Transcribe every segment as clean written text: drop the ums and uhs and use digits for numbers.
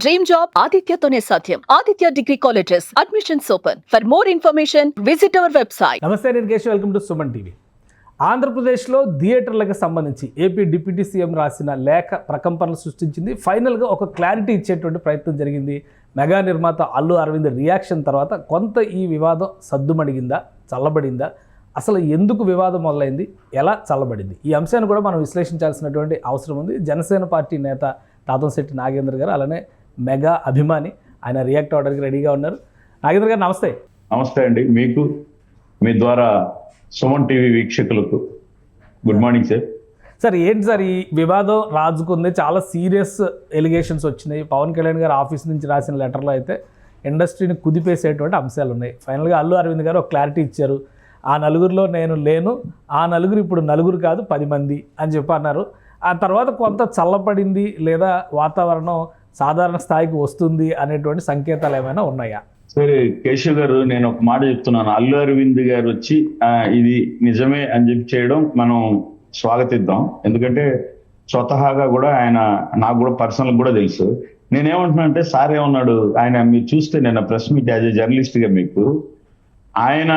Dream job ఆదిత్యతోనే సాధ్యం. Aditya degree colleges admissions open. For more information visit our website. నమస్తే, నేను Keshav. Welcome to Suman TV. ఆంధ్రప్రదేశ్లో థియేటర్లకు సంబంధించి ఏపీ డిప్యూటీ సీఎం రాసిన లేఖ ప్రకంపనలు సృష్టించింది. ఫైనల్గా ఒక క్లారిటీ ఇచ్చేటువంటి ప్రయత్నం జరిగింది. మెగా నిర్మాత అల్లు అరవింద్ రియాక్షన్ తర్వాత కొంత ఈ వివాదం సద్దుమణిగిందా, చల్లబడిందా, అసలు ఎందుకు వివాదం మొదలైంది, ఎలా చల్లబడింది, ఈ అంశాన్ని కూడా మనం విశ్లేషించాల్సినటువంటి అవసరం ఉంది. జనసేన పార్టీ నేత తాతంశెట్టి నాగేంద్ర గారు, అలానే మెగా అభిమాని, ఆయన రియాక్ట్ అవ్వడానికి రెడీగా ఉన్నారు. నాగేంద్ర గారు నమస్తే. నమస్తే అండి. మీకు, మీ ద్వారా సుమన్ టీవీ వీక్షకులకు గుడ్ మార్నింగ్ సార్. సార్, ఏంటి సార్ ఈ వివాదం రాజుకుంది? చాలా సీరియస్ ఎలిగేషన్స్ వచ్చినాయి. పవన్ కళ్యాణ్ గారు ఆఫీస్ నుంచి రాసిన లెటర్లో అయితే ఇండస్ట్రీని కుదిపేసేటువంటి అంశాలు ఉన్నాయి. ఫైనల్గా అల్లు అరవింద్ గారు ఒక క్లారిటీ ఇచ్చారు. ఆ నలుగురిలో నేను లేను, ఆ నలుగురు ఇప్పుడు నలుగురు కాదు 10 మంది అని చెప్పి అన్నారు. ఆ తర్వాత కొంత చల్లబడింది లేదా వాతావరణం సాధారణ స్థాయికి వస్తుంది అనేటువంటి సంకేతాలు ఏమైనా ఉన్నాయా? సరే కేశవ్ గారు, నేను ఒక మాట చెప్తున్నాను. అల్లు అరవింద్ గారు వచ్చి ఇది నిజమే అని చెప్పి చేయడం మనం స్వాగతిద్దాం. ఎందుకంటే స్వతహాగా కూడా ఆయన, నాకు కూడా పర్సనల్ కూడా తెలుసు. నేనేమంటున్నా అంటే, సార్ ఏమన్నాడు, ఆయన మీరు చూస్తే నేను press meet as a journalist గా మీకు ఆయన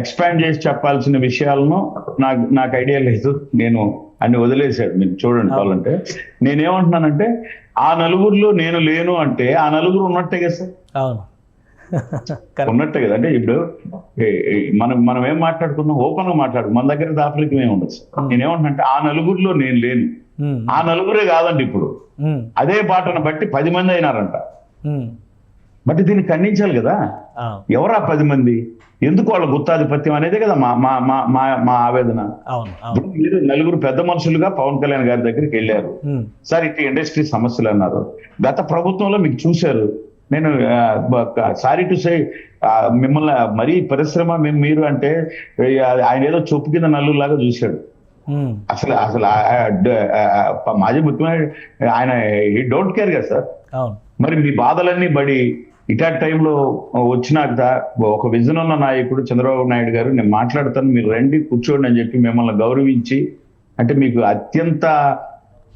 ఎక్స్పాండ్ చేసి చెప్పాల్సిన విషయాలను నాకు ఐడియా లేదు. నేను అన్ని వదిలేశాడు. మీరు చూడండి కావాలంటే. నేనేమంటున్నానంటే, ఆ నలుగురిలో నేను లేను అంటే ఆ నలుగురు ఉన్నట్టే కదా సార్. అవును, ఉన్నట్టే కదా. అంటే ఇప్పుడు మనం ఏం మాట్లాడుకుందాం, ఓపెన్ గా మాట్లాడు, మన దగ్గర దాపరికం ఏమి ఉండదు సార్. నేనేమంటున్నా, ఆ నలుగురిలో నేను లేను, ఆ నలుగురే కాదండి. ఇప్పుడు అదే బాటను బట్టి 10 మంది అయినారంట. బట్ దీన్ని ఖండించాలి కదా. ఎవరా 10 మంది, ఎందుకు వాళ్ళ గుత్తాధిపత్యం అనేదే కదా మా ఆవేదన. మీరు నలుగురు పెద్ద మనుషులుగా పవన్ కళ్యాణ్ గారి దగ్గరికి వెళ్ళారు. సార్ ఇట్లా ఇండస్ట్రీ సమస్యలు అన్నారు. గత ప్రభుత్వంలో మీకు చూశారు. నేను సారీ టు సే, మిమ్మల్ని మరీ పరిశ్రమ మీరు అంటే ఆయన ఏదో చొప్పు కింద నల్లులాగా చూశాడు. అసలు మాజీ ముఖ్యమంత్రి ఆయన డోంట్ కేర్ కదా సార్. మరి మీ బాధలన్నీ బడి ఇటాట్ టైంలో వచ్చినాక ఒక విజన్ ఉన్న నాయకుడు చంద్రబాబు నాయుడు గారు, నేను మాట్లాడతాను, మీరు రండి కూర్చోండి అని చెప్పి మిమ్మల్ని గౌరవించి, అంటే మీకు అత్యంత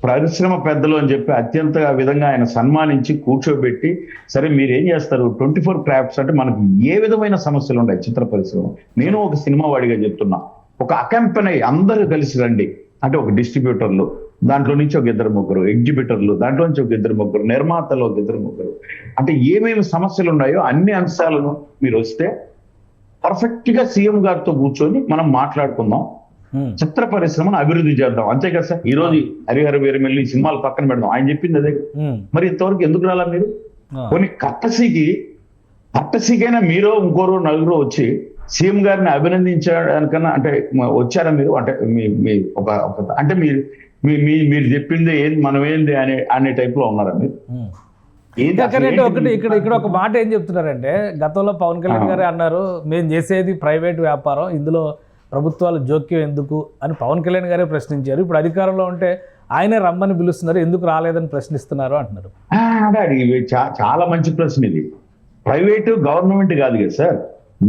పరిశ్రమ పెద్దలు అని చెప్పి అత్యంత విధంగా ఆయన సన్మానించి కూర్చోబెట్టి, సరే మీరు ఏం చేస్తారు 24 క్రాఫ్ట్స్ అంటే మనకు ఏ విధమైన సమస్యలు ఉన్నాయి చిత్ర పరిశ్రమ. నేను ఒక సినిమా వాడిగా చెప్తున్నా, ఒక అకంపెనీ అందరూ కలిసి రండి అంటే, ఒక డిస్ట్రిబ్యూటర్లు, దాంట్లో నుంచి ఒక 2-3 ఎగ్జిబిటర్లు, దాంట్లో నుంచి ఒక 2-3 నిర్మాతలు, ఒక 2-3, అంటే ఏమేమి సమస్యలు ఉన్నాయో అన్ని అంశాలను మీరు వస్తే పర్ఫెక్ట్ గా సీఎం గారితో కూర్చొని మనం మాట్లాడుకుందాం, చిత్ర పరిశ్రమను అభివృద్ధి చేద్దాం. అంతే కదా సార్. ఈ రోజు హరిహర వీరమెల్లి సినిమాలు పక్కన పెడదాం, ఆయన చెప్పింది అదే. మరి ఇంతవరకు ఎందుకు రాలా మీరు? కొన్ని కట్టసీకైనా మీరో ఇంకోరో నలుగురు వచ్చి సీఎం గారిని అభినందించడానికన్నా అంటే వచ్చారా మీరు? అంటే మీ ఒక అంటే మీరు చెప్పింది ఏంది, మనం ఏంది అనే టైప్ లో ఉన్నారా మీరు? ఇక్కడ ఒక మాట ఏం చెప్తున్నారంటే, గతంలో పవన్ కళ్యాణ్ గారే అన్నారు, మేము చేసేది ప్రైవేట్ వ్యాపారం, ఇందులో ప్రభుత్వాలు జోక్యం ఎందుకు అని పవన్ కళ్యాణ్ గారే ప్రశ్నించారు. ఇప్పుడు అధికారంలో ఉంటే ఆయనే రమ్మని పిలుస్తున్నారు, ఎందుకు రాలేదని ప్రశ్నిస్తున్నారు అంటున్నారు. చాలా మంచి ప్రశ్న ఇది. ప్రైవేటు గవర్నమెంట్ కాదు కదా సార్,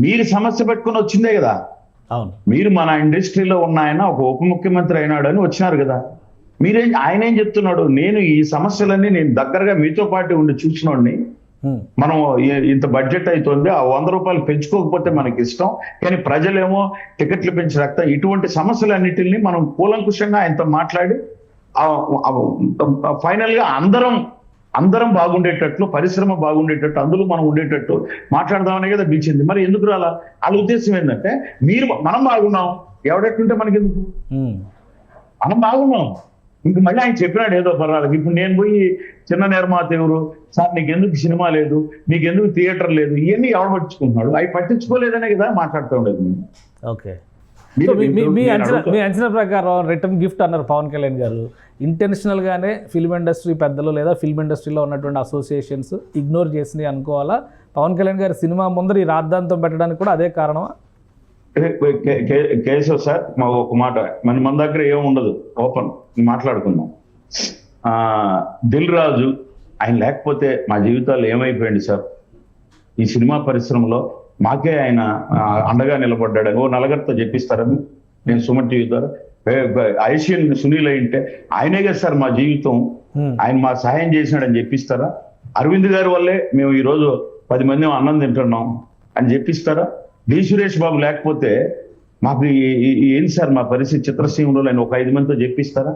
మీరు సమస్య పెట్టుకుని వచ్చిందే కదా. అవును, మీరు మన ఇండస్ట్రీలో ఉన్న ఆయన ఒక ఉప ముఖ్యమంత్రి అయినాడని వచ్చినారు కదా. ఆయన ఏం చెప్తున్నాడు, నేను ఈ సమస్యలన్నీ నేను దగ్గరగా మీతో పాటు ఉండి చూసినోడిని, మనం ఇంత బడ్జెట్ అవుతుంది, ఆ 100 రూపాయలు పెంచుకోకపోతే మనకి ఇష్టం, కానీ ప్రజలేమో టికెట్లు పెంచి రాస్తా, ఇటువంటి సమస్యలన్నిటిని మనం కూలంకుషంగా ఆయనతో మాట్లాడి ఫైనల్ గా అందరం బాగుండేటట్లు, పరిశ్రమ బాగుండేటట్టు, అందులో మనం ఉండేటట్టు మాట్లాడదామనే కదా పిలిచింది. మరి ఎందుకు రాలా? వాళ్ళ ఉద్దేశం ఏంటంటే, మనం బాగున్నాం, ఎవడెట్టుంటే మనకి ఎందుకు, మనం బాగున్నాం. ఇంక మళ్ళీ ఆయన చెప్పినాడు ఏదో పర్వాలేదు. ఇప్పుడు నేను పోయి చిన్న నిర్మాత ఎవరు సార్, నీకెందుకు సినిమా లేదు, నీకెందుకు థియేటర్ లేదు, ఇవన్నీ ఎవరు పట్టించుకుంటున్నాడు? అవి పట్టించుకోలేదనే కదా మాట్లాడుతూ ఉండేది. ఓకే, మీ అంచనా ప్రకారం రిటర్న్ గిఫ్ట్ అన్నారు పవన్ కళ్యాణ్ గారు. ఇంటెన్షనల్ గానే ఫిల్మ్ ఇండస్ట్రీ పెద్దలు లేదా ఫిల్మ్ ఇండస్ట్రీలో ఉన్నటువంటి అసోసియేషన్స్ ఇగ్నోర్ చేసినాయి అనుకోవాలా? పవన్ కళ్యాణ్ గారి సినిమా ముందర ఈ రాద్ధాంతం పెట్టడానికి కూడా అదే కారణమా? కేశవ్ సార్, మా ఒక మాట, మన దగ్గర ఏముండదు, ఓపెన్ మాట్లాడుకుందాం. దిల్ రాజు ఆయన లేకపోతే మా జీవితాలు ఏమైపోయింది సార్. ఈ సినిమా పరిశ్రమలో మాకే ఆయన అండగా నిలబడ్డాడని ఓ నలుగురితో చెప్పిస్తారని నేను సుమన్ టీవీ ద్వారా ఐషియన్ సునీల్ అయింటే ఆయనే కదా సార్ మా జీవితం, ఆయన మా సహాయం చేసినాడని చెప్పిస్తారా? అరవింద్ గారి వల్లే మేము ఈరోజు 10 మంది అన్నం తింటున్నాం అని చెప్పిస్తారా? డి సురేష్ బాబు లేకపోతే మాకు ఏంటి సార్ మా పరిస్థితి చిత్రసీమలో అని ఒక 5 మందితో చెప్పిస్తారా?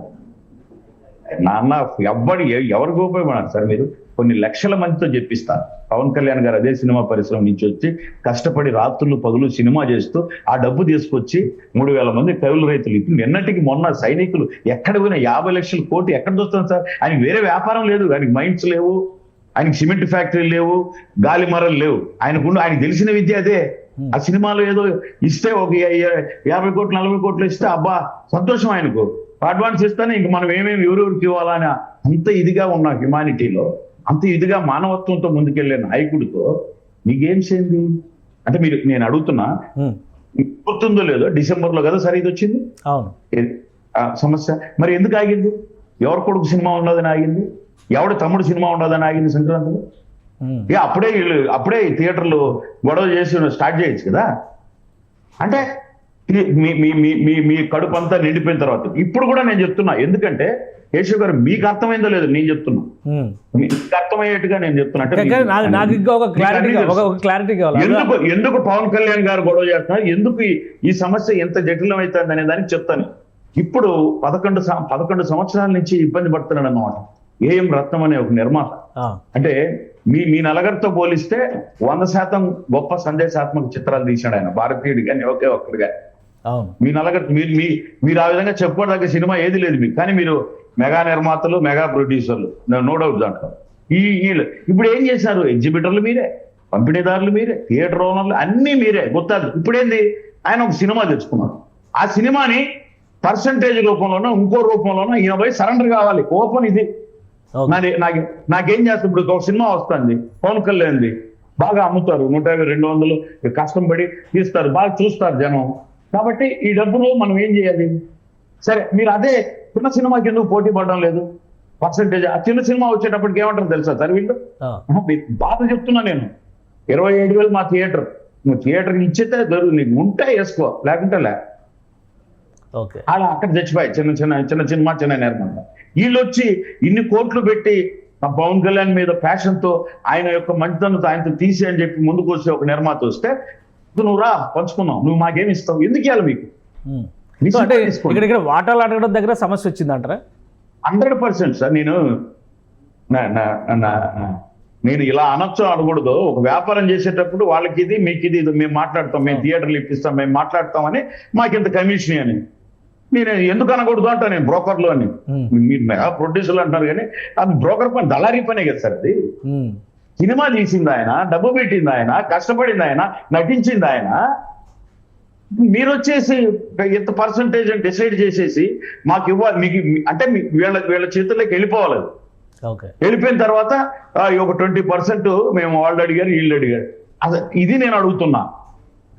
నాన్న ఎవరికి ఉపయోగపడారు సార్? మీరు కొన్ని లక్షల మందితో చెప్పిస్తారు. పవన్ కళ్యాణ్ గారు అదే సినిమా పరిశ్రమ నుంచి వచ్చి కష్టపడి రాత్రులు పగులు సినిమా చేస్తూ ఆ డబ్బు తీసుకొచ్చి 3,000 మంది కౌలు రైతులు ఇప్పుడు నిన్నటికి మొన్న సైనికులు ఎక్కడ పోయినా 50 లక్షల కోటి ఎక్కడ వస్తుంది సార్? ఆయనకి వేరే వ్యాపారం లేదు, ఆయనకి మైండ్స్ లేవు, ఆయనకి సిమెంట్ ఫ్యాక్టరీలు లేవు, గాలి మరలు లేవు. ఆయనకు తెలిసిన విద్య అదే. ఆ సినిమాలో ఏదో ఇస్తే ఒక 50 కోట్లు 40 కోట్లు ఇస్తే అబ్బా సంతోషం ఆయనకు, అడ్వాన్స్ ఇస్తానే ఇంక మనం ఏమేమి ఎవరెవరికి ఇవ్వాలని అంత ఇదిగా ఉన్న హ్యుమానిటీలో, అంత ఇదిగా మానవత్వంతో ముందుకెళ్లే నాయకుడితో మీకేం చేయండి అంటే నేను అడుగుతున్నా, గుర్తుందో లేదో డిసెంబర్లో కదా సార్ ఇది వచ్చింది సమస్య. మరి ఎందుకు ఆగింది? ఎవరి కొడుకు సినిమా ఉండదని ఆగింది, ఎవడి తమ్ముడు సినిమా ఉండదని ఆగింది సంక్రాంతిలో. ఇక అప్పుడే థియేటర్లు గొడవ చేసి స్టార్ట్ చేయొచ్చు కదా. అంటే మీ కడుపు అంతా నిండిపోయిన తర్వాత ఇప్పుడు కూడా నేను చెప్తున్నా, ఎందుకంటే కేశవ్ గారు మీకు అర్థమైందో లేదు నేను చెప్తున్నా, మీకు అర్థమయ్యేట్టుగా నేను చెప్తున్నా. ఎందుకు పవన్ కళ్యాణ్ గారు గొడవ చేస్తున్నారు, ఎందుకు ఈ సమస్య ఎంత జటిలం అవుతుంది అనే దానికి చెప్తాను. ఇప్పుడు 11 సంవత్సరాల నుంచి ఇబ్బంది పడుతున్నాడు అన్నమాట ఏఎం రత్నం అనే ఒక నిర్మాత. అంటే మీ నలగరితో పోలిస్తే 100% గొప్ప సందేశాత్మక చిత్రాలు తీశాడు ఆయన, భారతీయుడు కానీ ఒకే ఒక్కడిగా. మీ నలగరి మీరు ఆ విధంగా చెప్పుకోవడానికి సినిమా ఏది లేదు మీకు. కానీ మీరు మెగా నిర్మాతలు, మెగా ప్రొడ్యూసర్లు, నో డౌట్ దాంట్లో. ఇప్పుడు ఏం చేశారు? ఎగ్జిబిటర్లు మీరే, పంపిణీదారులు మీరే, థియేటర్ ఓనర్లు అన్నీ మీరే. గుర్తాదు. ఇప్పుడేంది, ఆయన ఒక సినిమా తెచ్చుకున్నాడు. ఆ సినిమాని పర్సంటేజ్ రూపంలోనో ఇంకో రూపంలోనో ఈయన పోయి సరెండర్ కావాలి. ఓపెన్ ఇది నాకేం చేస్తుంది? ఇప్పుడు ఒక సినిమా వస్తుంది పవన్ కళ్యాణ్ది, బాగా అమ్ముతారు, 150, 200 కష్టం పడి తీస్తారు, బాగా చూస్తారు జనం. కాబట్టి ఈ డబ్బును మనం ఏం చేయాలి? సరే, మీరు అదే చిన్న సినిమాకి ఎందుకు పోటీ పడడం లేదు? పర్సంటేజ్ ఆ చిన్న సినిమా వచ్చేటప్పటికి ఏమంటారు తెలుసా సార్ వీళ్ళు? బాధ చెప్తున్నా నేను. 27,000 మా థియేటర్, నువ్వు థియేటర్ ఇచ్చితే నీకు ఉంటే వేసుకో, లేకుంటే లే. అలా అక్కడ చచ్చిపోయి చిన్న సినిమా, చిన్న నిర్మాణం. వీళ్ళు వచ్చి ఇన్ని కోట్లు పెట్టి పవన్ కళ్యాణ్ మీద ప్యాషన్తో, ఆయన యొక్క మంచితనంతో ఆయనతో తీసి అని చెప్పి ముందుకు వచ్చి ఒక నిర్మాత వస్తే నువ్వు రా పంచుకున్నావు, నువ్వు మాకేమి ఇస్తావు, ఎందుకు ఇవ్వాలి మీకు? ఇక్కడ వాటాలు అడగడం దగ్గర సమస్య వచ్చిందంటారా? 100% సార్. నేను ఇలా అనొచ్చు అనకూడదు. ఒక వ్యాపారం చేసేటప్పుడు వాళ్ళకి ఇది మీకు ఇది మేము మాట్లాడతాం, మేము థియేటర్లు ఇప్పిస్తాం, మేము మాట్లాడతామని, మాకింత కమిషన్ అని నేను ఎందుకు అనకూడదు అంటా నేను. బ్రోకర్లు అని మీరు మెగా ప్రొడ్యూసర్లు అంటారు, కానీ అది బ్రోకర్ పని, దళారీ పనే కదా సార్ అది. సినిమా తీసింది ఆయన, డబ్బు పెట్టింది ఆయన, కష్టపడింది ఆయన, నటించింది ఆయన. మీరు వచ్చేసి ఎంత పర్సంటేజ్ అని డిసైడ్ చేసేసి మాకు ఇవ్వాలి, మీకు అంటే వీళ్ళ చేతుల్లోకి వెళ్ళిపోవాలి. వెళ్ళిపోయిన తర్వాత ఒక 20% మేము వాళ్ళు అడిగారు, వీళ్ళు అడిగారు. అసలు ఇది నేను అడుగుతున్నా.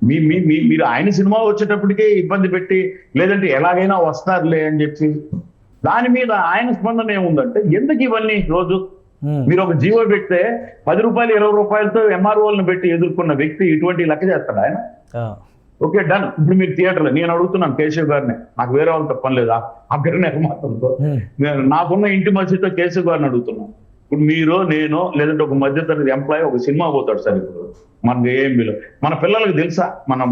మీరు ఆయన సినిమా వచ్చేటప్పటికే ఇబ్బంది పెట్టి, లేదంటే ఎలాగైనా వస్తారులే అని చెప్పి, దాని మీద ఆయన స్పందన ఏముందంటే ఎందుకు ఇవన్నీ? రోజు మీరు ఒక జీవో పెడితే 10 రూపాయలు 20 రూపాయలతో ఎంఆర్ఓలను పెట్టి ఎదుర్కొన్న వ్యక్తి ఇటువంటి లెక్క చేస్తాడు ఆయన? Okay, done. ఇప్పుడు మీరు థియేటర్లో నేను అడుగుతున్నాను కేశవ్ గారిని, నాకు వేరే వాళ్ళతో పని లేదా, అక్కడ నిర్మాతలతో నాకున్న ఇంటిమసీతో కేశవ్ గారిని అడుగుతున్నాను. ఇప్పుడు మీరు, నేను, లేదంటే ఒక మధ్యతరగతి ఎంప్లాయీ ఒక సినిమా పోతాడు సార్. ఇప్పుడు మనకు ఏఎంబీలో మన పిల్లలకు తెలుసా మనం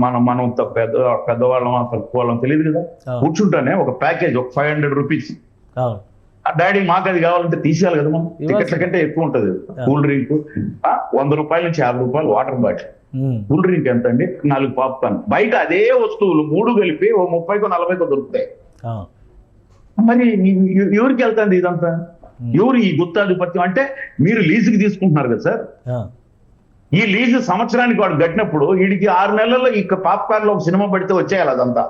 పెద్దవాళ్ళం తక్కువ వాళ్ళం తెలియదు కదా. కూర్చుంటానే ఒక ప్యాకేజ్, ఒక 500 రూపీస్, డాడీ మాకు అది కావాలంటే తీసేయాలి కదా. మనం టికెట్ల కంటే ఎక్కువ ఉంటుంది. కూల్ డ్రింక్ 100 రూపాయల నుంచి 50 రూపాయలు వాటర్ బాటిల్. కూల్ డ్రింక్ ఎంత అండి? 4 పాప్కార్న్. బయట అదే వస్తువులు 3 కలిపి 30కో 40కో దొరుకుతాయి. మరి ఎవరికి వెళ్తుంది ఇదంతా? ఎవరు ఈ గుత్తాధిపత్యం? అంటే మీరు లీజుకి తీసుకుంటున్నారు కదా సార్. ఈ లీజు సంవత్సరానికి వాడు కట్టినప్పుడు వీడికి 6 నెలల్లో ఇక పాప్కార్న్ లో ఒక సినిమా పడితే వచ్చేయాలి అదంతా.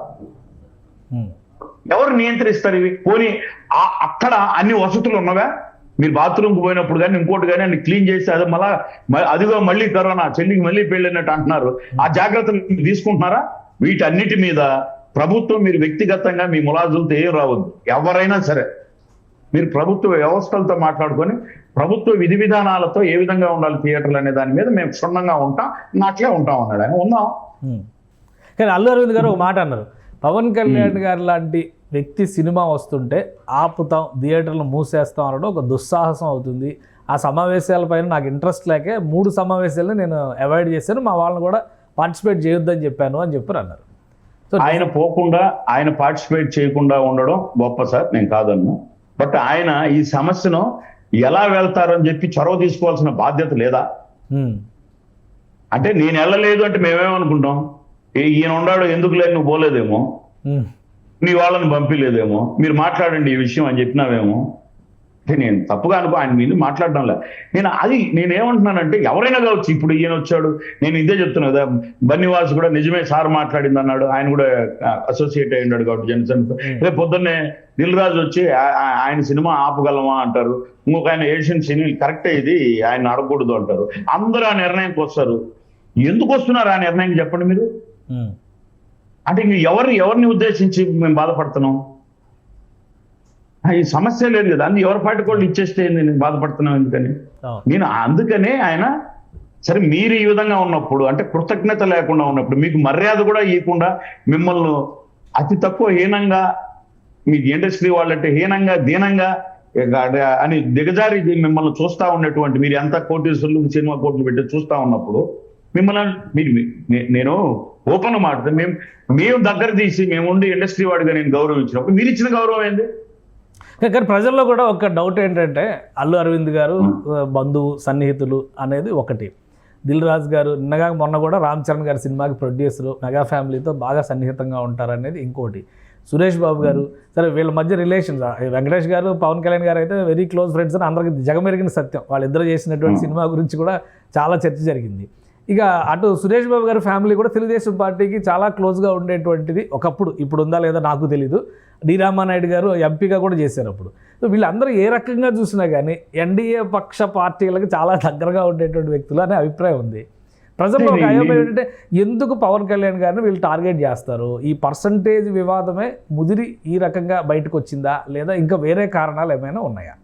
ఎవరు నియంత్రిస్తారు ఇవి? పోనీ అక్కడ అన్ని వసతులు ఉన్నవా? మీరు బాత్రూమ్కి పోయినప్పుడు కానీ ఇంకోటి కానీ అన్ని క్లీన్ చేసి అది అదిగో మళ్ళీ కరోనా, చెల్లికి మళ్ళీ పెళ్ళినట్టు అంటున్నారు. ఆ జాగ్రత్తలు తీసుకుంటున్నారా? వీటన్నిటి మీద ప్రభుత్వం, మీరు వ్యక్తిగతంగా మీ ములాజులతో ఏం రావద్దు. ఎవరైనా సరే మీరు ప్రభుత్వ వ్యవస్థలతో మాట్లాడుకొని ప్రభుత్వ విధి విధానాలతో ఏ విధంగా ఉండాలి థియేటర్లు అనే దాని మీద మేము క్షుణ్ణంగా ఉంటాం, నాట్లే ఉంటాం అన్నాడు ఆయన. ఉందాం. కానీ అల్లు అరవింద్ గారు ఒక మాట అన్నారు, పవన్ కళ్యాణ్ గారు లాంటి వ్యక్తి సినిమా వస్తుంటే ఆపుతాం, థియేటర్లు మూసేస్తాం అనడం ఒక దుస్సాహసం అవుతుంది, ఆ సమావేశాలపైన నాకు ఇంట్రెస్ట్ లేకే 3 సమావేశాలను నేను అవాయిడ్ చేశాను, మా వాళ్ళని కూడా పార్టిసిపేట్ చేయొద్దని చెప్పాను అని చెప్పారు అన్నారు. సో ఆయన పోకుండా, ఆయన పార్టిసిపేట్ చేయకుండా ఉండడం గొప్ప సార్, నేను కాదన్ను. బట్ ఆయన ఈ సమస్యను ఎలా వెళ్తారని చెప్పి చొరవ తీసుకోవాల్సిన బాధ్యత లేదా? అంటే నేను వెళ్ళలేదు అంటే మేమేమనుకుంటాం, ఈయన ఉన్నాడు ఎందుకు లేదు, నువ్వు పోలేదేమో, నీ వాళ్ళని పంపిలేదేమో, మీరు మాట్లాడండి ఈ విషయం అని చెప్పినావేమో. అంటే నేను తప్పుగా అనుకో, ఆయన మీద మాట్లాడడంలే. నేనేమంటున్నానంటే ఎవరైనా కావచ్చు. ఇప్పుడు ఈయన వచ్చాడు, నేను ఇదే చెప్తున్నా కదా, బన్నివాస్ కూడా నిజమే సార్ మాట్లాడింది అన్నాడు, ఆయన కూడా అసోసియేట్ అయి ఉన్నాడు కాబట్టి జనసేనతో. రేపు పొద్దున్నే దిల్ రాజు వచ్చి ఆయన సినిమా ఆపగలమా అంటారు, ఇంకొక ఆయన ఏషియన్ సినీ కరెక్టే ఇది ఆయన అడగకూడదు అంటారు. అందరూ ఆ నిర్ణయంకి వస్తారు. ఎందుకు వస్తున్నారు ఆ నిర్ణయం చెప్పండి మీరు? అంటే ఎవరిని ఉద్దేశించి మేము బాధపడుతున్నాం? ఈ సమస్య లేదు కదా, అన్ని ఎవరి పార్టీ కూడా ఇచ్చేస్తే నేను బాధపడుతున్నాను ఎందుకని? నేను అందుకనే ఆయన సరే మీరు ఈ విధంగా ఉన్నప్పుడు, అంటే కృతజ్ఞత లేకుండా ఉన్నప్పుడు, మీకు మర్యాద కూడా ఇవ్వకుండా, మిమ్మల్ని అతి తక్కువ హీనంగా, మీకు ఇండస్ట్రీ వాళ్ళంటే హీనంగా దీనంగా అని దిగజారి మిమ్మల్ని చూస్తా ఉన్నటువంటి, మీరు ఎంత కోటీశ్వరులు సినిమా కోట్లు పెట్టి చూస్తా ఉన్నప్పుడు మిమ్మల్ని నేను ఓపెన్ మాట మేము దగ్గర తీసి మేము ఉండి ఇండస్ట్రీ వాడిగా నేను గౌరవించినప్పుడు మీరు ఇచ్చిన గౌరవం ఏంది? కానీ ప్రజల్లో కూడా ఒక డౌట్ ఏంటంటే, అల్లు అరవింద్ గారు బంధువు సన్నిహితులు అనేది ఒకటి, దిల్ రాజు గారు మొన్న కూడా రామ్ చరణ్ గారి సినిమాకి ప్రొడ్యూసరు, మెగా ఫ్యామిలీతో బాగా సన్నిహితంగా ఉంటారనేది ఇంకోటి. సురేష్ బాబు గారు, సరే వీళ్ళ మధ్య రిలేషన్స్, వెంకటేష్ గారు పవన్ కళ్యాణ్ గారు అయితే వెరీ క్లోజ్ ఫ్రెండ్స్ అని అందరికీ జగమెరిగిన సత్యం. వాళ్ళిద్దరు చేసినటువంటి సినిమా గురించి కూడా చాలా చర్చ జరిగింది. ఇక అటు సురేష్ బాబు గారి ఫ్యామిలీ కూడా తెలుగుదేశం పార్టీకి చాలా క్లోజ్గా ఉండేటువంటిది ఒకప్పుడు, ఇప్పుడు ఉందా లేదా నాకు తెలీదు. డి రామానాయుడు గారు ఎంపీగా కూడా చేశారు అప్పుడు. సో వీళ్ళందరూ ఏ రకంగా చూసినా కానీ ఎన్డీఏ పక్ష పార్టీలకు చాలా దగ్గరగా ఉండేటువంటి వ్యక్తులు అనే అభిప్రాయం ఉంది. ప్రజల్లో ఒక అభిప్రాయం ఏంటంటే, ఎందుకు పవన్ కళ్యాణ్ గారిని వీళ్ళు టార్గెట్ చేస్తారు? ఈ పర్సంటేజ్ వివాదమే ముదిరి ఈ రకంగా బయటకు వచ్చిందా, లేదా ఇంకా వేరే కారణాలు ఏమైనా ఉన్నాయా?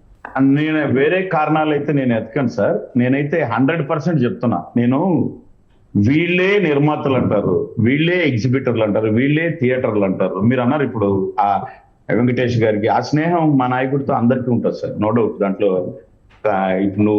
నేను వేరే కారణాలు అయితే నేను ఎతకను సార్. నేనైతే 100% చెప్తున్నా. నేను వీళ్ళే నిర్మాతలు అంటారు, వీళ్ళే ఎగ్జిబిటర్లు అంటారు, వీళ్ళే థియేటర్లు అంటారు. మీరు అన్నారు ఇప్పుడు ఆ వెంకటేష్ గారికి ఆ స్నేహం మా నాయకుడితో అందరికీ ఉంటుంది సార్, నో డౌట్. దాంట్లో ఇప్పుడు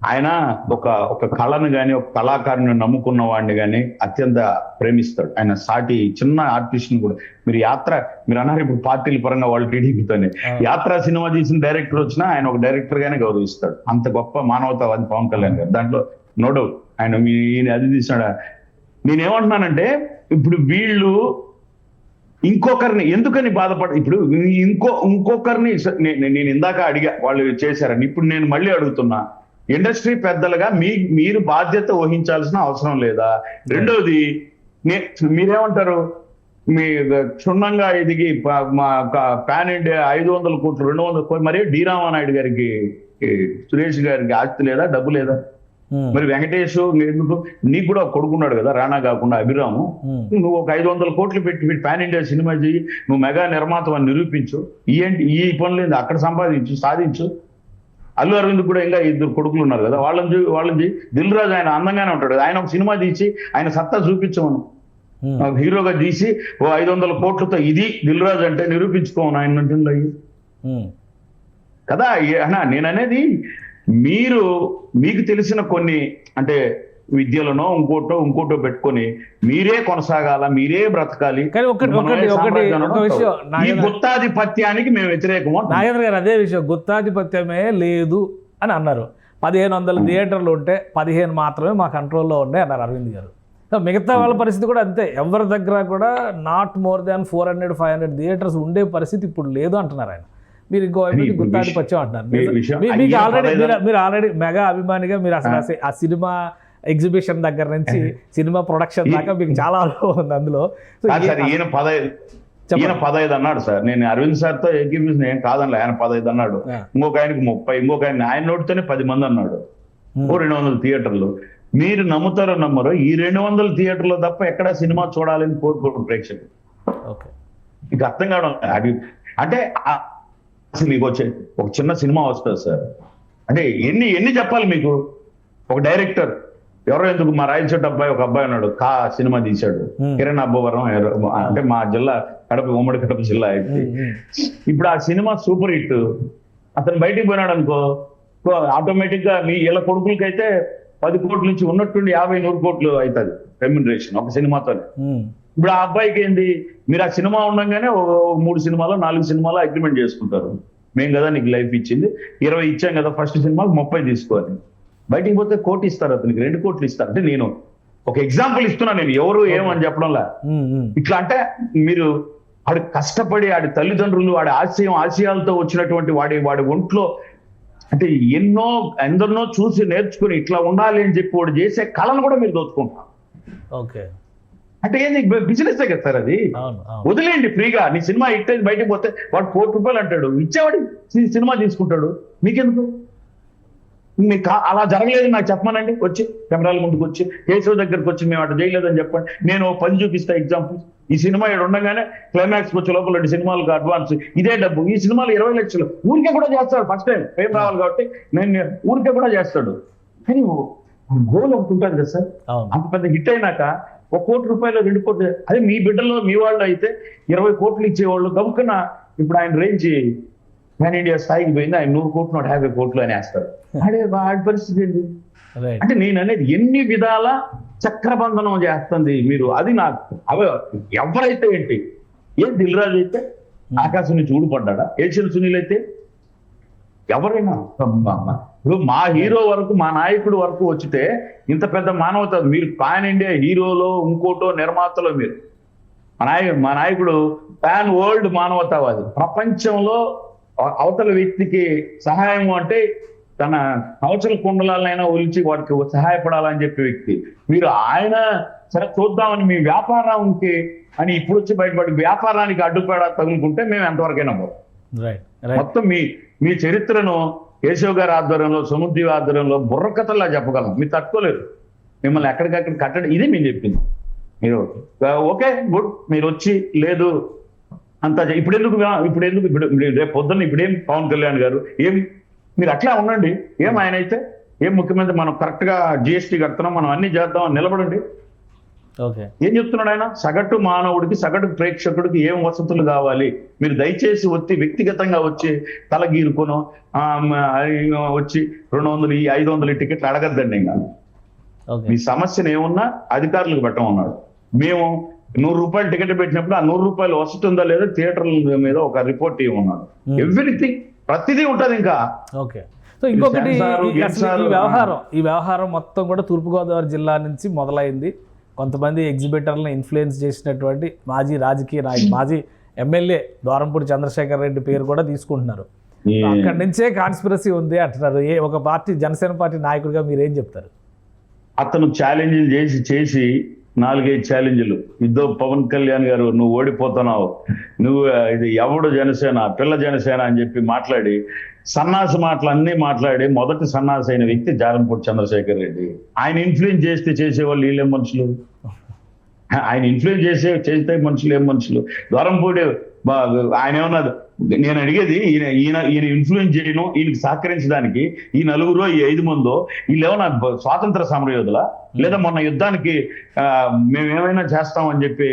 ఆయన ఒక కళను కానీ ఒక కళాకారుని నమ్ముకున్న వాడిని కానీ అత్యంత ప్రేమిస్తాడు. ఆయన సాటి చిన్న ఆర్టిస్ట్ ని కూడా మీరు అన్నారు ఇప్పుడు పార్టీల పరంగా వాళ్ళు టీడీపీతోనే యాత్ర సినిమా తీసిన డైరెక్టర్ వచ్చినా ఆయన ఒక డైరెక్టర్ గానే గౌరవిస్తాడు. అంత గొప్ప మానవతావాది పవన్ కళ్యాణ్ గారు, దాంట్లో నో డౌట్. ఆయన అది తీసినాడా. నేనేమంటున్నానంటే, ఇప్పుడు వీళ్ళు ఇంకొకరిని ఎందుకని ఇప్పుడు ఇంకొకరిని నేను ఇందాక అడిగా వాళ్ళు చేశారని, ఇప్పుడు నేను మళ్ళీ అడుగుతున్నా, ఇండస్ట్రీ పెద్దలుగా మీరు బాధ్యత వహించాల్సిన అవసరం లేదా? రెండోది, మీరేమంటారు, మీ క్షుణ్ణంగా ఎదిగి పాన్ ఇండియా 500 కోట్లు 200 కోట్లు, మరి డి రామానాయుడు గారికి సురేష్ గారికి ఆస్తి లేదా, డబ్బు లేదా? మరి వెంకటేష్ ఎందుకు, నీకు కూడా కొడుకున్నాడు కదా రాణా కాకుండా అభిరాము, నువ్వు ఒక 500 కోట్లు పెట్టి పాన్ ఇండియా సినిమా చెయ్యి, నువ్వు మెగా నిర్మాత అని నిరూపించు. ఈ పనులు అక్కడ సాధించు. అల్లు అరవింద్ కూడా ఇంకా 2 కొడుకులు ఉన్నారు కదా, వాళ్ళని దిల్ రాజు ఆయన అందంగానే ఉంటాడు కదా, ఆయన ఒక సినిమా తీసి ఆయన సత్తా చూపించమను, హీరోగా తీసి 500 కోట్లతో ఇది దిల్ రాజు అంటే నిరూపించుకోమను ఆయన నటుల్లో కదా. నేను అనేది, మీకు తెలిసిన కొన్ని అంటే విద్యలనో ఇంకోటో పెట్టుకొని మీరే కొనసాగాల, మీరే బ్రతకాలి. ఈ గుత్తాధిపత్యానికి మేము వ్యతిరేకము. నాగేంద్ర గారు అదే విషయం, గుత్తాధిపత్యమే లేదు అని అన్నారు. 1500 థియేటర్లు ఉంటే 15 మాత్రమే మా కంట్రోల్లో ఉన్నాయి అన్నారు అరవింద్ గారు. మిగతా వాళ్ళ పరిస్థితి కూడా అంతే, ఎవరి దగ్గర కూడా నాట్ మోర్ దాన్ 400-500 థియేటర్స్ ఉండే పరిస్థితి ఇప్పుడు లేదు అంటున్నారు ఆయన. మీరు ఇంకో గుత్తాధిపత్యం అంటున్నారు. మీరు ఆల్రెడీ మెగా అభిమానిగా, మీరు అసలు ఆ సినిమా ఎగ్జిబిషన్ దగ్గర నుంచి సినిమా ప్రొడక్షన్ దాకా మీకు చాలా అనుభవం ఉంది అందులో. ఈయన 15 అన్నాడు సార్, నేను అరవింద్ సార్ తో ఏకీభవించిన ఏం కాదనలే. ఆయన 15 అన్నాడు, ఇంకొక ఆయనకి 30, ఇంకొక ఆయన నోటితోనే 10 మంది అన్నాడు. 200 థియేటర్లు. మీరు నమ్ముతారో నమ్మరో, ఈ 200 థియేటర్లు తప్ప ఎక్కడ సినిమా చూడాలని కోరుకోరు ప్రేక్షకులు. ఇక అర్థం కావడం అది. అంటే మీకు వచ్చే ఒక చిన్న సినిమా వస్తుంది సార్, అంటే ఎన్ని చెప్పాలి మీకు? ఒక డైరెక్టర్ ఎవరో ఎందుకు, మా రాయలచెట్టు అబ్బాయి ఒక అబ్బాయి ఉన్నాడు, సినిమా తీశాడు, కిరణ్ అబ్బవరం, అంటే మా జిల్లా ఉమ్మడి కడప జిల్లా అయితే. ఇప్పుడు ఆ సినిమా సూపర్ హిట్, అతను బయటికి పోయినాడు అనుకో, ఆటోమేటిక్ గా మీ ఇలా కొడుకులకైతే 10 కోట్ల నుంచి ఉన్నట్టుండి 50-100 కోట్లు అవుతుంది రెమ్యునరేషన్ ఒక సినిమాతోనే. ఇప్పుడు ఆ అబ్బాయికి ఏంది, మీరు ఆ సినిమా ఉండగానే 3 సినిమాలో 4 సినిమాలో అగ్రిమెంట్ చేసుకుంటారు. మేము కదా నీకు లైఫ్ ఇచ్చింది, 20 ఇచ్చాం కదా ఫస్ట్ సినిమాకి 30 తీసుకోవాలి. బయటికి పోతే 1 కోటి ఇస్తారు, అతనికి 2 కోట్లు ఇస్తారు. అంటే నేను ఒక ఎగ్జాంపుల్ ఇస్తున్నా, నేను ఎవరు ఏమని చెప్పడంలా. ఇట్లా అంటే మీరు వాడి కష్టపడి వాడి తల్లిదండ్రులు వాడి ఆశయాలతో వచ్చినటువంటి వాడి ఒంట్లో అంటే ఎందరినో చూసి నేర్చుకుని ఇట్లా ఉండాలి అని చెప్పి వాడు చేసే కళను కూడా మీరు దోచుకుంటారు. ఓకే, అంటే ఏంది బిజినెస్ కదా సార్ అది. వదిలేయండి ఫ్రీగా. నీ సినిమా హిట్ అయింది బయటకు పోతే వాడు 1 కోటి రూపాయలు అంటాడు, ఇచ్చేవాడు సినిమా తీసుకుంటాడు. మీకెందుకు? మీకు అలా జరగలేదు నాకు చెప్పమనండి, వచ్చి కెమెరాల ముందుకు వచ్చి కేశవ్ దగ్గరకు వచ్చి మేము అటు చేయలేదని చెప్పండి. నేను 10 చూపిస్తా ఎగ్జాంపుల్. ఈ సినిమా ఇక్కడ ఉండగానే క్లైమాక్స్ వచ్చే లోపల 2 సినిమాలకు అడ్వాన్స్ ఇదే డబ్బు. ఈ సినిమాలు 20 లక్షలు ఊరికే కూడా చేస్తాడు. ఫస్ట్ టైం ఫేమ్ రావాలి కాబట్టి నేను ఊరికే కూడా చేస్తాడు. కానీ గోల్ ఒకటి ఉంటుంది కదా సార్. అంత పెద్ద హిట్ అయినాక 1 కోటి రూపాయలు 2 కోట్లు, అదే మీ బిడ్డలో మీ వాళ్ళు అయితే 20 కోట్లు ఇచ్చేవాళ్ళు. గబుక్కున ఇప్పుడు ఆయన రేంజ్ పాన్ ఇండియా స్థాయికి పోయింది, ఆయన 100 కోట్లు 150 కోట్లు అని వేస్తారు. అదే వాడి పరిస్థితి ఏంటి? అంటే నేను అనేది ఎన్ని విధాల చక్రబంధనం చేస్తుంది మీరు. అది నాకు ఎవరైతే ఏంటి, దిల్ రాజు అయితే ఆకాశం నుంచి ఊడిపడ్డా, ఏషియన్ సునీల్ అయితే ఎవరైనా ఇప్పుడు మా హీరో వరకు మా నాయకుడు వరకు వచ్చితే ఇంత పెద్ద మానవత. మీరు పాన్ ఇండియా హీరోలో ఇంకోటో నిర్మాతలో మీరు మా నాయకుడు పాన్ వరల్డ్ మానవతావాది. ప్రపంచంలో అవతల వ్యక్తికి సహాయం అంటే తన కవచల కుండలాలైనా ఒలిచి వాడికి సహాయపడాలని చెప్పే వ్యక్తి మీరు. ఆయన సరే చూద్దామని మీ వ్యాపారానికి అని ఇప్పుడు వచ్చి బయటపడి వ్యాపారానికి అడ్డుపడ తగులుకుంటే మేము ఎంతవరకైనా పోతాం. మొత్తం మీ చరిత్రను కేశవ్ గారి ఆధ్వర్యంలో, సుమతి ఆధ్వర్యంలో బుర్రకథల్లా చెప్పగలం. మీరు తట్టుకోలేరు. మిమ్మల్ని ఎక్కడికక్కడ కట్టడం ఇదే మేము చెప్పింది. మీరు ఓకే గుడ్, మీరు వచ్చి లేదు అంతా ఇప్పుడు రేపు పొద్దున్న ఇప్పుడేం పవన్ కళ్యాణ్ గారు ఏం మీరు అట్లా ఉండండి. ఏం ఆయన అయితే ఏం ముఖ్యమంత్రి, మనం కరెక్ట్ గా జిఎస్టీ కడుతున్నాం, మనం అన్ని చేద్దాం అని నిలబడండి. ఏం చెప్తున్నాడు ఆయన? సగటు మానవుడికి సగటు ప్రేక్షకుడికి ఏం వసతులు కావాలి, మీరు దయచేసి వ్యక్తిగతంగా వచ్చి తలగీరుకోను వచ్చి 200 500 టికెట్లు అడగద్దండి. ఇంకా మీ సమస్యను ఏమున్నా అధికారులకు పెట్టమన్నాడు. మేము 100 రూపాయలు టికెట్ పెట్టినప్పుడు ఆ 100 రూపాయలు వస్తుందా లేదా థియేటర్ల మీద ఒక రిపోర్ట్ ఇవ్వమన్నాడు. ఎవ్రీథింగ్ ప్రతిదీ ఉంటది. ఇంకా ఓకే, సో ఇంకొకటి ఈ వ్యవహారం మొత్తం కూడా తూర్పుగోదావరి జిల్లా నుంచి మొదలైంది. కొంతమంది ఎగ్జిబిటర్లను ఇన్ఫ్లుయెన్స్ చేసినటువంటి మాజీ రాజకీయ నాయకుడు, మాజీ ఎమ్మెల్యే ద్వారంపూడి చంద్రశేఖర్ రెడ్డి పేరు కూడా తీసుకుంటున్నారు. అక్కడి నుంచే కాన్స్పిరసీ ఉంది అంటున్నారు. ఒక పార్టీ, జనసేన పార్టీ నాయకుడిగా మీరేం చెప్తారు? అతను ఛాలెంజ్లు చేసి 4-5 ఛాలెంజ్లు ఇద్దో పవన్ కళ్యాణ్ గారు నువ్వు ఓడిపోతున్నావు, నువ్వు ఇది ఎవడు జనసేన పిల్ల జనసేన అని చెప్పి మాట్లాడి సన్నాసి మాటలు అన్నీ మాట్లాడి మొదటి సన్నాసి అయిన వ్యక్తి ద్వారంపూడి చంద్రశేఖర్ రెడ్డి. ఆయన ఇన్ఫ్లుయెన్స్ చేసేవాళ్ళు వీళ్ళేం మనుషులు? ఆయన ఇన్ఫ్లుయెన్స్ చేస్తే మనుషులు ఏం మనుషులు? ద్వారంపూడి ఆయన ఏమన్నా, నేను అడిగేది ఈయన ఇన్ఫ్లుయెన్స్ చేయను, ఈయనకి సహకరించడానికి ఈ 4 ఈ 5 మందో వీళ్ళేమన్నా స్వాతంత్ర సమరయోధులా, లేదా మొన్న యుద్ధానికి మేమేమైనా చేస్తామని చెప్పి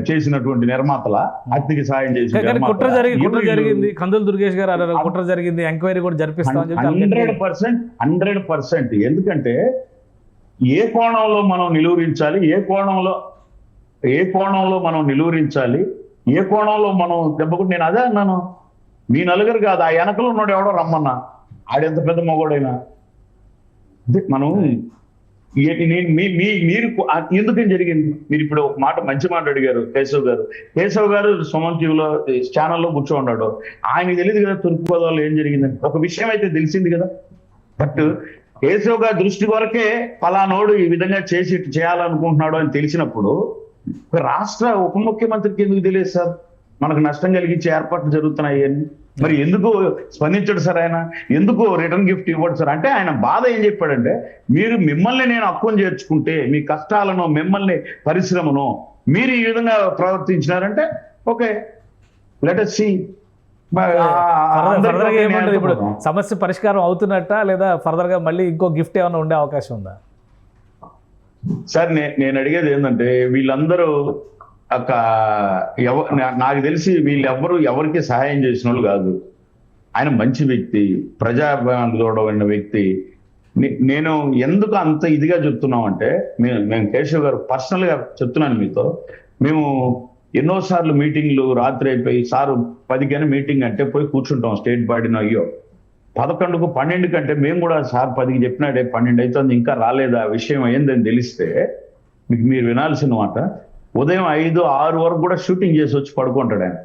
చేసినటువంటి నిర్మాతల అతికి సాయం చేసి కుట్ర జరిగింది. కందుల దుర్గేష్ గారు కుట్ర జరిగింది, ఎంక్వైరీ కూడా జరిపిస్తామని చెప్పి 100%. ఎందుకంటే ఏ కోణంలో మనం నిలువరించాలి, ఏ కోణంలో మనం నిలువరించాలి, ఏ కోణంలో మనం దెబ్బకు. నేను అదే అన్నాను, మీ నలుగురు కాదు, ఆ వెనకలో ఉన్నాడు ఎవడో రమ్మన్నా, ఆడెంత పెద్ద మగోడైనా. మనం మీరు ఎందుకని జరిగింది? మీరు ఇప్పుడు ఒక మాట, మంచి మాట అడిగారు. కేశవ్ గారు సుమన్ టీవీలో ఛానల్లో కూర్చోన్నాడు. ఆయనకి తెలియదు కదా తూర్పుగోదావరిలో ఏం జరిగిందని. ఒక విషయం అయితే తెలిసింది కదా. బట్ కేశవ్ గారి దృష్టి వరకే పలానోడు ఈ విధంగా చేయాలనుకుంటున్నాడు అని తెలిసినప్పుడు రాష్ట్ర ఉప ముఖ్యమంత్రికి ఎందుకు తెలియదు సార్? మనకు నష్టం కలిగించే ఏర్పాట్లు జరుగుతున్నాయి అని మరి ఎందుకు స్పందించడు సార్? ఆయన ఎందుకు రిటర్న్ గిఫ్ట్ ఇవ్వడు సార్? అంటే ఆయన బాధ ఏం చెప్పాడంటే, మిమ్మల్ని నేను హక్కును చేర్చుకుంటే, మీ కష్టాలను, మిమ్మల్ని పరిశ్రమను మీరు ఈ విధంగా ప్రవర్తించినారంటే ఓకే, లెట్ us see. ఇప్పుడు సమస్య పరిష్కారం అవుతున్నట్ట, లేదా ఫర్దర్ గా మళ్ళీ ఇంకో గిఫ్ట్ ఏమైనా ఉండే అవకాశం ఉందా సార్? నేను అడిగేది ఏంటంటే, వీళ్ళందరూ నాకు తెలిసి వీళ్ళెవ్వరూ ఎవరికి సహాయం చేసిన వాళ్ళు కాదు. ఆయన మంచి వ్యక్తి, ప్రజాభిమానుడైన వ్యక్తి. నేను ఎందుకు అంత ఇదిగా చెప్తున్నామంటే, మేము కేశవ్ గారు పర్సనల్గా చెప్తున్నాను మీతో, మేము ఎన్నోసార్లు మీటింగ్లు రాత్రి అయిపోయి సారు 10 మీటింగ్ అంటే పోయి కూర్చుంటాం స్టేట్ బాడీని. అయ్యో 11కు 12 కంటే మేము కూడా సార్ 10కి చెప్పినాడే 12 అవుతుంది ఇంకా రాలేదా విషయం అయ్యిందని తెలిస్తే మీకు మీరు వినాల్సిన మాట, ఉదయం 5, 6 వరకు కూడా షూటింగ్ చేసి వచ్చి పడుకుంటాడు ఆయన.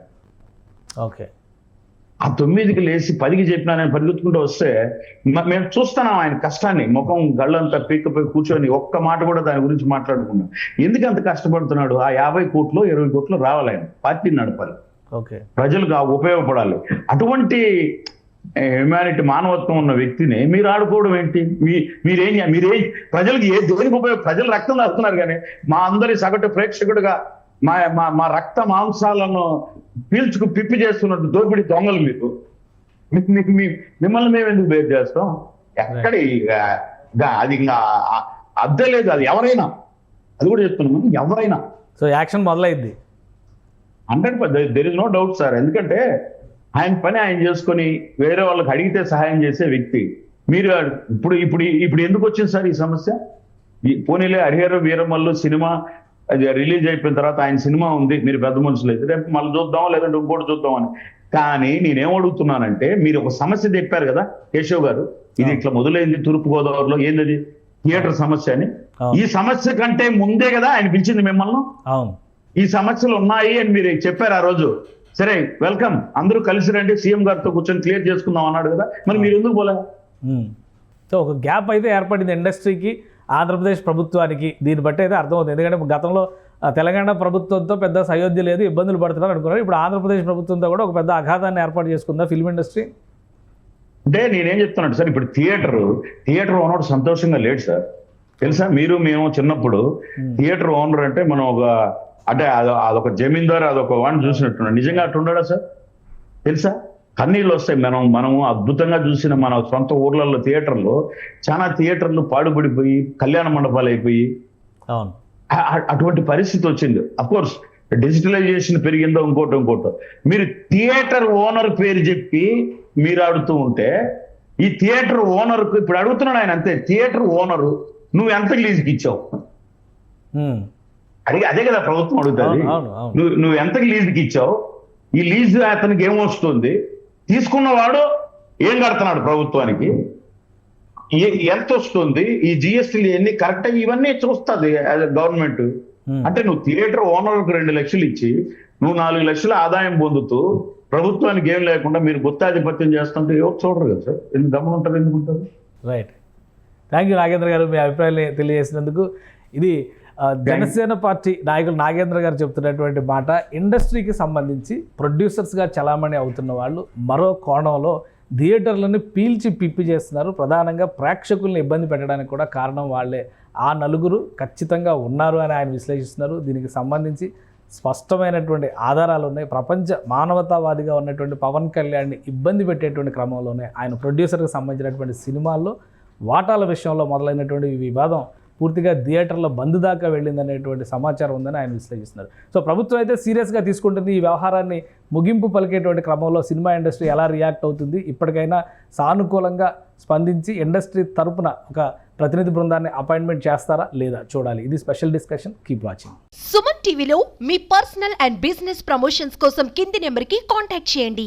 ఓకే. ఆ 9కి లేచి 10కి చెప్పినా నేను పరిగెత్తుకుంటూ వస్తే మేము చూస్తున్నాం ఆయన కష్టాన్ని, ముఖం గళ్ళంతా పీక్కపోయి కూర్చొని ఒక్క మాట కూడా దాని గురించి మాట్లాడుకున్నాం. ఎందుకు అంత కష్టపడుతున్నాడు? ఆ 50 కోట్లు 20 కోట్లు రావాలి, ఆయన పార్టీని నడపాలి, ఓకే, ప్రజలకు ఉపయోగపడాలి. అటువంటి హ్యుమానిటీ, మానవత్వం ఉన్న వ్యక్తిని మీరు ఆడుకోవడం ఏంటి? మీరేం ప్రజలకు దేనికి ప్రజలు రక్తం రాస్తున్నారు కానీ మా అందరి సగటు ప్రేక్షకుడుగా మా రక్త మాంసాలను పిప్పి చేస్తున్నట్టు దోపిడీ దొంగలు మీకు మిమ్మల్ని మేము ఎందుకు బేర్ చేస్తాం? ఎక్కడ అది ఇంకా అద్దె లేదు. అది ఎవరైనా, అది కూడా చెప్తున్నాము, ఎవరైనా. సో యాక్షన్ మొదలైంది 100%. There is no doubt sir. ఎందుకంటే ఆయన పని ఆయన చేసుకొని వేరే వాళ్ళకి అడిగితే సహాయం చేసే వ్యక్తి మీరు. ఇప్పుడు ఎందుకు వచ్చింది సార్ ఈ సమస్య? పోనీలే హరిహర వీరమల్లు సినిమా అది రిలీజ్ అయిపోయిన తర్వాత ఆయన సినిమా ఉంది, మీరు పెద్ద మనుషులు అయితే రేపు మళ్ళీ చూద్దాం లేదంటే ఇంకోటి చూద్దాం అని. కానీ నేనేం అడుగుతున్నానంటే, మీరు ఒక సమస్య చెప్పారు కదా కేశవ్ గారు, ఇది ఇట్లా మొదలైంది తూర్పుగోదావరిలో, ఏంది థియేటర్ సమస్య అని. ఈ సమస్య కంటే ముందే కదా ఆయన పిలిచింది మిమ్మల్ని. ఈ సమస్యలు ఉన్నాయి అని మీరు చెప్పారు ఆ రోజు. సరే వెల్కమ్, అందరూ కలిసి రండి, సీఎం గారితో కూర్చొని క్లియర్ చేసుకుందాం అన్నాడు కదా, మరి మీరు ఎందుకు పోలే? సో ఒక గ్యాప్ అయితే ఏర్పడింది ఇండస్ట్రీకి, ఆంధ్రప్రదేశ్ ప్రభుత్వానికి. దీన్ని బట్టి అయితే అర్థమవుతుంది. ఎందుకంటే గతంలో తెలంగాణ ప్రభుత్వంతో పెద్ద సయోధ్య లేదు, ఇబ్బందులు పడుతున్నారు అనుకున్నారు. ఇప్పుడు ఆంధ్రప్రదేశ్ ప్రభుత్వంతో కూడా ఒక పెద్ద అఘాతాన్ని ఏర్పాటు చేసుకుందా ఫిల్మ్ ఇండస్ట్రీ? అంటే నేనేం చెప్తున్నాను సార్, ఇప్పుడు థియేటర్ ఓనర్ సంతోషంగా లేడు సార్. తెలుసా, మేము చిన్నప్పుడు థియేటర్ ఓనర్ అంటే మనం అంటే అదొక జమీందారు, అదొక వాడిని చూసినట్టున్నాడు. నిజంగా అట్టు ఉండడా సార్? తెలుసా, కన్నీళ్ళు వస్తాయి. మనము అద్భుతంగా చూసిన మన సొంత ఊర్లలో థియేటర్లు, చాలా థియేటర్లు పాడుపడిపోయి కళ్యాణ మండపాలు అయిపోయి అటువంటి పరిస్థితి వచ్చింది. అఫ్కోర్స్ డిజిటలైజేషన్ పెరిగిందో ఇంకోటో. మీరు థియేటర్ ఓనర్ పేరు చెప్పి మీరు ఆడుతూ ఉంటే, ఈ థియేటర్ ఓనర్కు ఇప్పుడు అడుగుతున్నాడు ఆయన, అంతే, థియేటర్ ఓనరు నువ్వు ఎంత లీజుకి ఇచ్చావు? అదే కదా ప్రభుత్వం అడుగుతుంది. నువ్వు ఎంతకి లీజుకి ఇచ్చావు? ఈ లీజు అతనికి ఏమొస్తుంది? తీసుకున్నవాడు ఏం కడుతున్నాడు ప్రభుత్వానికి? ఎంత వస్తుంది? ఈ జిఎస్టీలు ఎన్ని కరెక్ట్ ఇవన్నీ చూస్తుంది గవర్నమెంట్. అంటే నువ్వు థియేటర్ ఓనర్కు 2 లక్షలు ఇచ్చి నువ్వు 4 లక్షల ఆదాయం పొందుతూ ప్రభుత్వానికి ఏం లేకుండా మీరు గుత్తాధిపత్యం చేస్తుంటే ఎవరు చూడరు కదా సార్? ఎందుకు గమనం ఎందుకుంటారు? రైట్. థ్యాంక్ యూ నాగేంద్ర గారు, మీ అభిప్రాయాన్ని తెలియజేసినందుకు. ఇది జనసేన పార్టీ నాయకులు నాగేంద్ర గారు చెప్తున్నటువంటి మాట. ఇండస్ట్రీకి సంబంధించి ప్రొడ్యూసర్స్గా చలామణి అవుతున్న వాళ్ళు మరో కోణంలో థియేటర్లను పీల్చి పిప్పి చేస్తున్నారు. ప్రధానంగా ప్రేక్షకుల్ని ఇబ్బంది పెట్టడానికి కూడా కారణం వాళ్ళే. ఆ నలుగురు ఖచ్చితంగా ఉన్నారు అని ఆయన విశ్లేషిస్తున్నారు. దీనికి సంబంధించి స్పష్టమైనటువంటి ఆధారాలు ఉన్నాయి. ప్రపంచ మానవతావాదిగా ఉన్నటువంటి పవన్ కళ్యాణ్ని ఇబ్బంది పెట్టేటువంటి క్రమంలోనే ఆయన ప్రొడ్యూసర్కి సంబంధించినటువంటి సినిమాల్లో వాటాల విషయంలో మొదలైనటువంటి వివాదం పూర్తిగా థియేటర్ల బంద్ దాకా వెళ్ళిందనేటువంటి సమాచారం ఉందని ఆయన విశ్లేషిస్తున్నారు. సో ప్రభుత్వం అయితే సీరియస్గా తీసుకుంటుంది. ఈ వ్యవహారాన్ని ముగింపు పలికేటువంటి క్రమంలో సినిమా ఇండస్ట్రీ ఎలా రియాక్ట్ అవుతుంది, ఇప్పటికైనా సానుకూలంగా స్పందించి ఇండస్ట్రీ తరపున ఒక ప్రతినిధి బృందాన్ని అపాయింట్మెంట్ చేస్తారా లేదా చూడాలి. ఇది special discussion. Keep watching. Suman టీవీలో మీ పర్సనల్ అండ్ బిజినెస్ ప్రమోషన్స్ కోసం కింది నెంబర్కి కాంటాక్ట్ చేయండి.